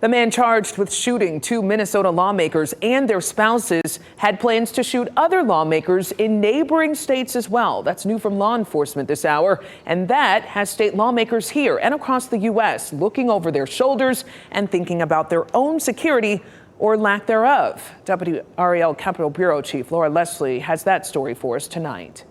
The man charged with shooting two Minnesota lawmakers and their spouses had plans to shoot other lawmakers in neighboring states as well. That's new from law enforcement this hour. And that has state lawmakers here and across the U.S. looking over their shoulders and thinking about their own security or lack thereof. WRAL Capitol Bureau Chief Laura Leslie has that story for us tonight.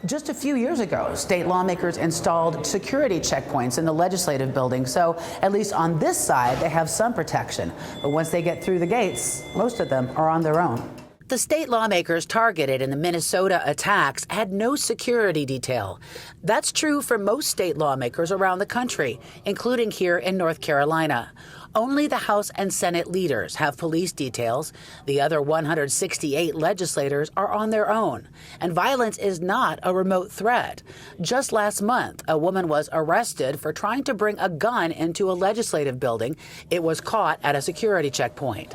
Just a few years ago, state lawmakers installed security checkpoints in the legislative building, so at least on this side, they have some protection. But once they get through the gates, most of them are on their own. The state lawmakers targeted in the Minnesota attacks had no security detail. That's true for most state lawmakers around the country, including here in North Carolina. Only the House and Senate leaders have police details. The other 168 legislators are on their own. And violence is not a remote threat. Just last month, a woman was arrested for trying to bring a gun into a legislative building. It was caught at a security checkpoint.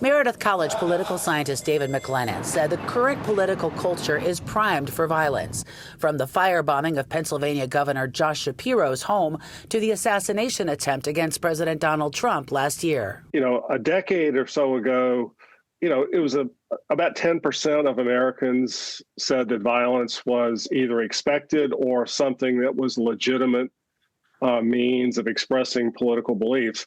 Meredith College political scientist David McLennan said the current political culture is primed for violence, from the firebombing of Pennsylvania Governor Josh Shapiro's home to the assassination attempt against President Donald Trump last year. A decade or so ago, it was about 10% of Americans said that violence was either expected or something that was legitimate means of expressing political beliefs.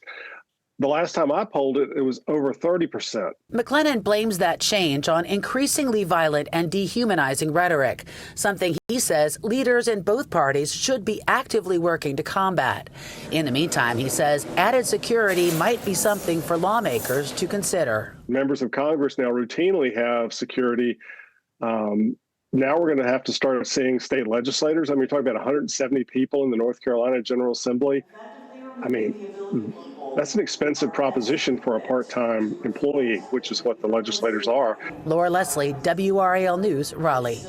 The last time I polled it, it was over 30%. McLennan blames that change on increasingly violent and dehumanizing rhetoric, something he says leaders in both parties should be actively working to combat. In the meantime, he says added security might be something for lawmakers to consider. Members of Congress now routinely have security. Now we're going to have to start seeing state legislators. You're talking about 170 people in the North Carolina General Assembly. That's an expensive proposition for a part-time employee, which is what the legislators are. Laura Leslie, WRAL News, Raleigh.